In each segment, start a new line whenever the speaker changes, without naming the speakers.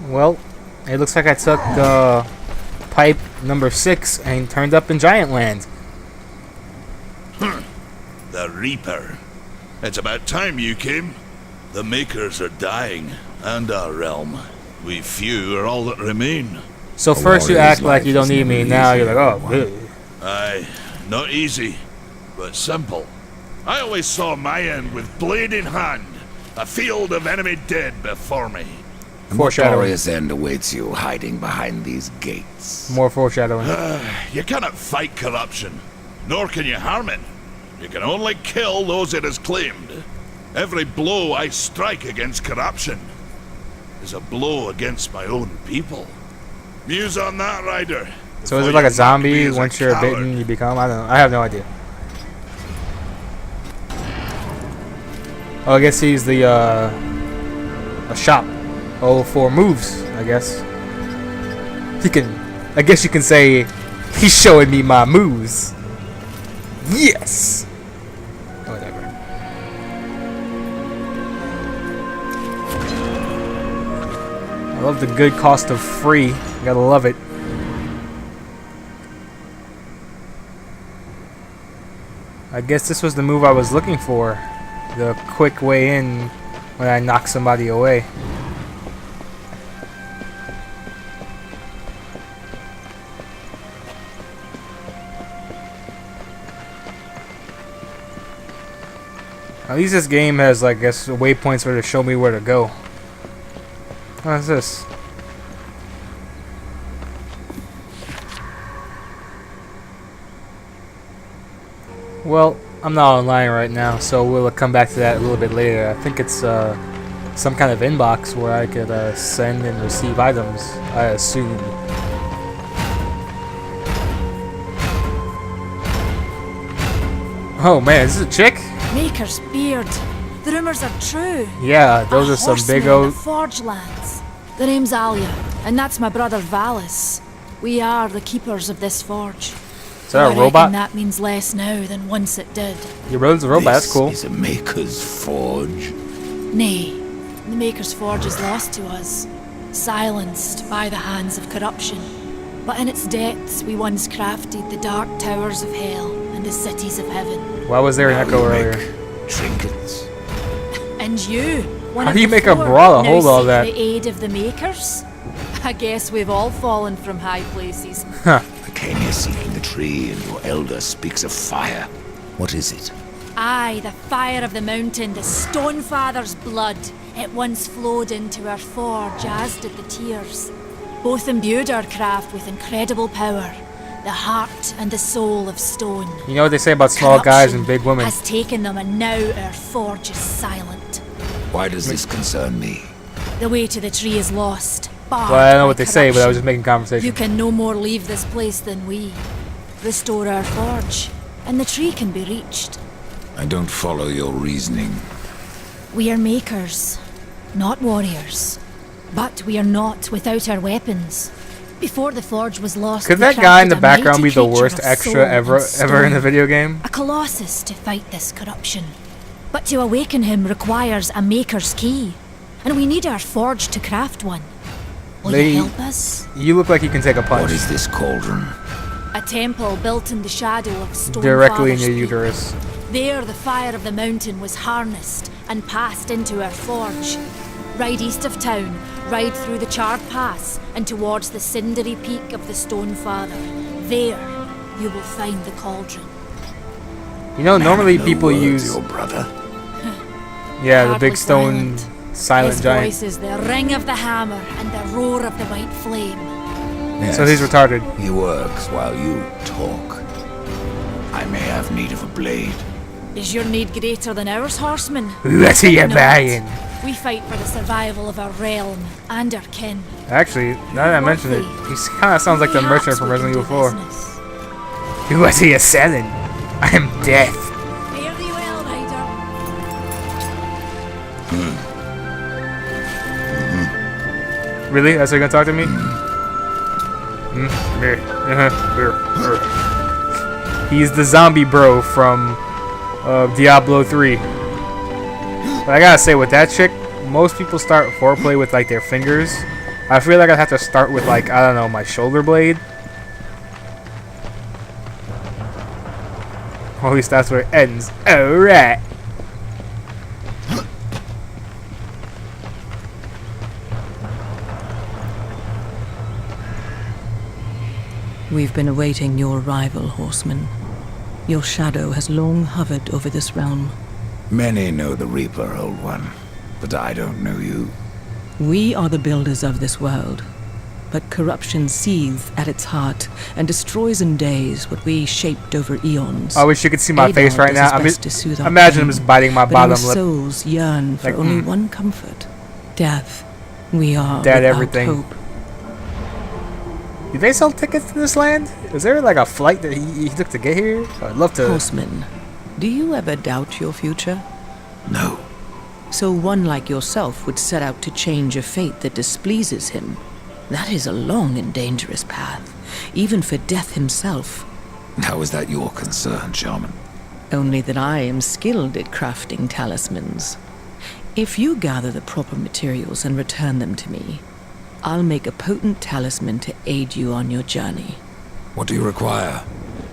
Well, it looks like I took pipe number 6 and turned up in Giant Land.
The Reaper. It's about time you came. The Makers are dying, and our realm. We few are all that remain.
So first you act like you don't need me, now you're like, oh, really?
Aye, not easy, but simple. I always saw my end with blade in hand, a field of enemy dead before me.
Foreshadowing.
Glorious end awaits you hiding behind these gates.
More foreshadowing.
You cannot fight corruption, nor can you harm it. You can only kill those it has claimed. Every blow I strike against corruption is a blow against my own people. Muse on that, Ryder.
So is it like a zombie? Once you're bitten, you become? I don't know. I have no idea. Oh, I guess he's the a shop. Oh, for moves, I guess. He can. I guess you can say he's showing me my moves. Yes. Whatever. I love the good cost of free. You gotta love it. I guess this was the move I was looking for. The quick way in when I knock somebody away. At least this game has, like, I guess, waypoints where to show me where to go. What is this? Well, I'm not online right now, so we'll come back to that a little bit later. I think it's some kind of inbox where I could send and receive items, I assume. Oh man, is this a chick?
Maker's beard. The rumors are true.
Yeah, those are some big old...
Forge lands. The name's Alia, and that's my brother Valis. We are the keepers of this forge.
Is that a robot?
That means less now than once it did.
Your brother's a robot, that's cool.
This is a Maker's forge.
Nay, the Maker's forge is lost to us, silenced by the hands of corruption. But in its depths, we once crafted the dark towers of hell and the cities of heaven.
Why was there an echo earlier?
Trinkets.
And you, one
How
of
do you
the
make a
four,
bra to
now
hold all
seek
that?
the aid of the Makers? I guess we've all fallen from high places.
Huh.
I came here seeking the tree, and your elder speaks of fire. What is it?
Aye, the fire of the mountain, the Stonefather's blood. It once flowed into our forge, as did the tears. Both imbued our craft with incredible power, the heart and the soul of stone.
You know what they say about small guys and big women?
Has taken them, and now our forge is silent.
Why does this concern me?
The way to the tree is lost.
Well, I know what they say, but I was just making conversation.
You can no more leave this place than we. Restore our forge, and the tree can be reached.
I don't follow your reasoning.
We are makers, not warriors. But we are not without our weapons. Before the forge was lost,
could
we
that guy in the
crafted a
background be
mighty
the
creature
worst
of
extra
soul
ever
and
in
stone.
a video game?
A colossus to fight this corruption. But to awaken him requires a maker's key. And we need our forge to craft one. Will you help us?
You look like you can take a punch.
What is this cauldron?
A temple built in the shadow of stone.
Directly in
Father's
your
peak.
uterus.
There the fire of the mountain was harnessed and passed into our forge. Ride east of town, ride through the charred pass and towards the cindery peak of the Stone Father. There you will find the cauldron.
You know, normally
No
people
word,
use...
your brother.
Yeah, the
Hardly
big stone silent
His
giant.
voice is the ring of the hammer and the roar of the white flame.
Yes,
So he's retarded.
he works while you talk. I may have need of a blade.
Is your need greater than ours, horsemen?
What are you
Not.
buying?
We fight for the survival of our realm and our kin.
Actually, now that I mention it, he kind of sounds like the merchant from Resident Evil 4.
Business.
What are you selling? I am death.
Fare thee well, Ryder.
Really? That's how you're gonna talk to me? He's the zombie bro from Diablo 3. But I gotta say, with that chick, most people start foreplay with like their fingers, I feel like I'd have to start with, like, I don't know, my shoulder blade. Or at least that's where it ends. Alright.
We've been awaiting your arrival, Horsemen. Your shadow has long hovered over this realm.
Many know the Reaper, Old One, but I don't know you.
We are the builders of this world, but corruption seethes at its heart and destroys in days what we shaped over eons.
I wish you could see my face right now. Imagine I'm just biting my bottom lip.
Souls yearn for
like,
only one comfort: death. We are
dead
without
everything.
hope.
Do they sell tickets to this land? Is there like a flight that he took to get here? I'd love to.
Horsemen, do you ever doubt your future?
No.
So one like yourself would set out to change a fate that displeases him. That is a long and dangerous path, even for death himself.
How is that your concern, Shaman?
Only that I am skilled at crafting talismans. If you gather the proper materials and return them to me, I'll make a potent talisman to aid you on your journey.
What do you require?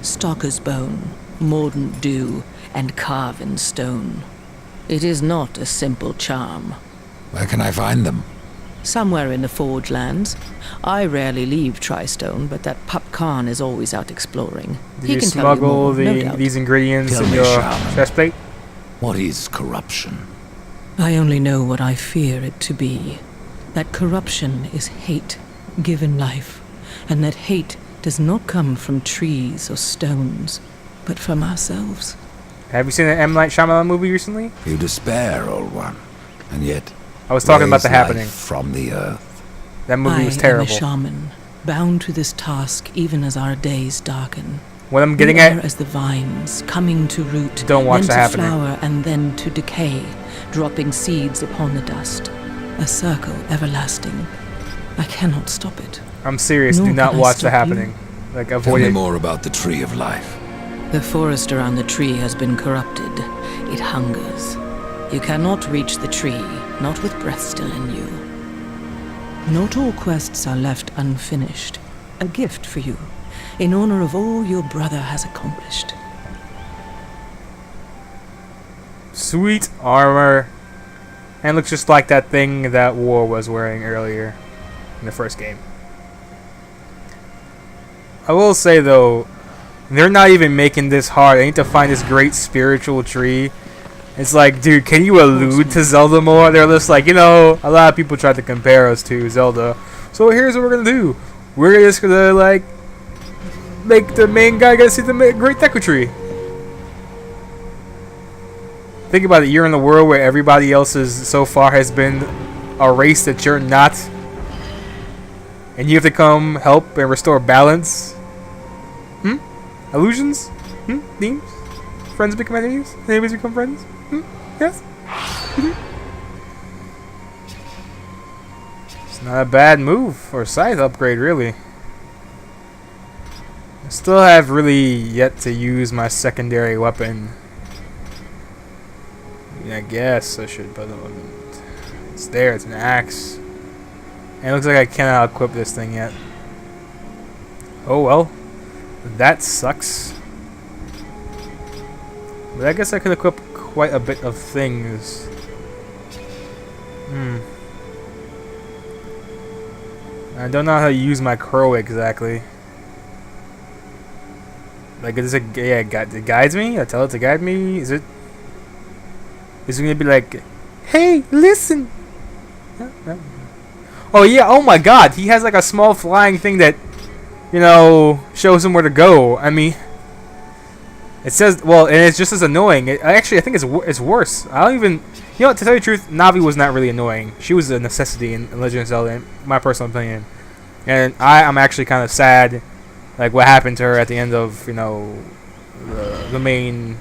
Stalker's bone, mordant dew, and carven stone. It is not a simple charm.
Where can I find them?
Somewhere in the Forge lands. I rarely leave Tristone, but that Pup Khan is always out exploring.
Did you smuggle these ingredients
Tell
in
me,
your
Shaman.
chest plate?
What is corruption?
I only know what I fear it to be. That corruption is hate given life, and that hate does not come from trees or stones, but from ourselves.
Have you seen the M. Night Shyamalan movie recently?
You despair, Old One, and yet
I was talking about
raise
The Happening.
life from the earth.
That movie was
I
terrible.
am a shaman, bound to this task even as our days darken.
What I'm getting
We are
at,
as the vines, coming to root,
Don't watch
then
The
to
Happening.
flower, and then to decay, dropping seeds upon the dust. A circle everlasting. I cannot stop it.
I'm serious.
Nor
Do not
can I
watch The
stop you.
Happening. Like,
Tell
avoid
me
it.
more about the Tree of Life.
The forest around the tree has been corrupted. It hungers. You cannot reach the tree, not with breath still in you. Not all quests are left unfinished. A gift for you, in honor of all your brother has accomplished.
Sweet armor. And looks just like that thing that War was wearing earlier in the first game. I will say though, they're not even making this hard. I need to find this great spiritual tree. It's like, dude, can you allude to Zelda more? They're just like, you know, a lot of people try to compare us to Zelda. So here's what we're gonna do. We're just gonna like make the main guy get to see the great Deku tree. Think about it. You're in a world where everybody else is so far has been a race that you're not, and you have to come help and restore balance. Illusions? Themes? Friends become enemies? Enemies become friends? Yes? It's not a bad move or scythe upgrade, really. I still have really yet to use my secondary weapon. I guess I should, but it's there. It's an axe. And it looks like I cannot equip this thing yet. Oh well. That sucks. But I guess I could equip quite a bit of things. I don't know how to use my crow exactly. Like, is it, yeah, it guides me? I tell it to guide me? Is it gonna be like, hey, listen? Oh yeah, oh my god, he has like a small flying thing that, you know, shows him where to go. I mean, it says, well, and it's just as annoying. Actually, I think it's worse. I don't even, you know, to tell you the truth, Navi was not really annoying. She was a necessity in Legend of Zelda, in my personal opinion. And I'm actually kind of sad, like, what happened to her at the end of, you know, the main,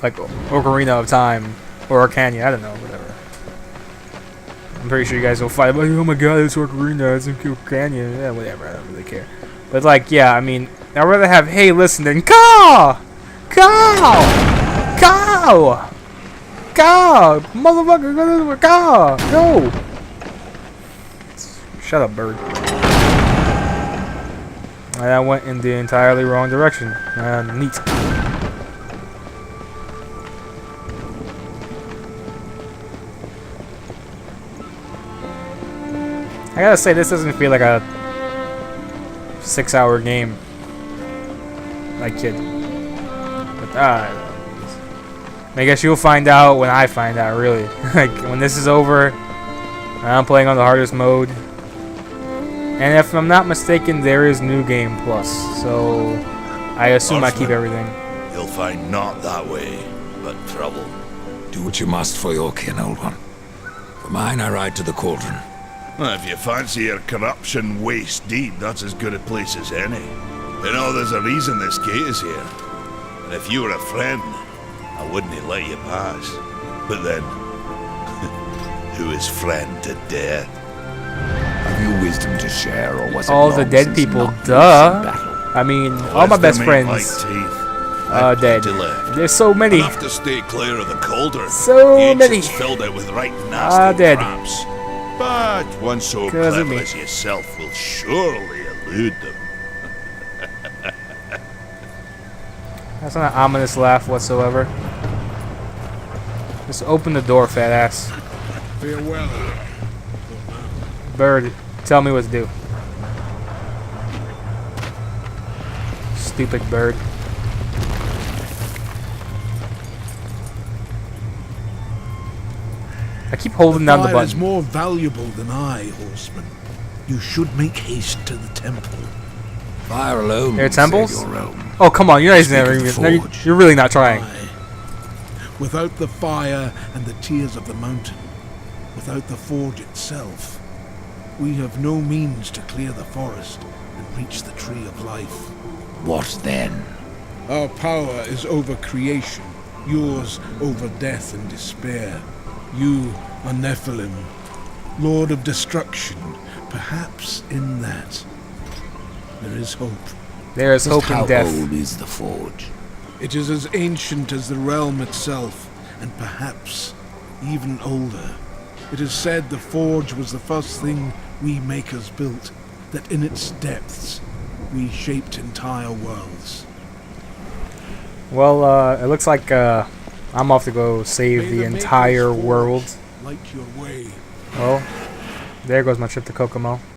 like, Ocarina of Time. Or Arcania, I don't know, whatever. I'm pretty sure you guys will fight, like, oh my god, it's Ocarina, it's Arcania, yeah, whatever, I don't really care. But, like, yeah, I mean, I'd rather have, hey, listen, than caw! Caw! Caw! Caw! Motherfucker, go! Shut up, bird. That went in the entirely wrong direction. Neat. I gotta say, this doesn't feel like a 6-hour game. I kid. But, I guess you'll find out when I find out, really. Like, when this is over, I'm playing on the hardest mode. And if I'm not mistaken, there is New Game Plus. So, I assume I keep everything.
You'll find not that way, but trouble.
Do what you must for your kin, old one. For mine, I ride to the Pauldron.
Well, if you fancy your corruption waist deep, that's as good a place as any. You know, there's a reason this gate is here. And if you were a friend, I wouldn't have let you pass. But then, who is friend to death?
Have you wisdom to share, or was it
All the
long
dead
since
people,
not
duh.
battle?
I mean, all my best
Wisdom ain't
friends
like teeth.
are dead.
Intellect.
There's so many.
Enough to stay clear of the cauldron.
So
the
many.
ancients filled it with right nasty
dead.
traps. But one so
'Cause of
clever
me.
as yourself will surely elude them.
That's not an ominous laugh whatsoever. Just open the door, fat ass.
Farewell.
Bird, tell me what to do. Stupid bird. I keep holding down the
Fire is
button.
more valuable than I, Horseman. You should make haste to the temple.
Fire alone
There are
will save
temples?
your realm.
Oh, come on, you're not
Speak of the
even.
forge.
You're really not trying.
Aye. Without the fire and the tears of the mountain, without the forge itself, we have no means to clear the forest and reach the tree of life.
What then?
Our power is over creation, yours over death and despair. You are Nephilim, Lord of Destruction. Perhaps in that there is hope.
There is hope
How
in death.
old is the forge?
It is as ancient as the realm itself, and perhaps even older. It is said the forge was the first thing we makers built, that in its depths we shaped entire worlds.
Well, it looks like I'm off to go save
May
the
maker's
entire
forge
world.
light your way.
Well, there goes my trip to Kokomo.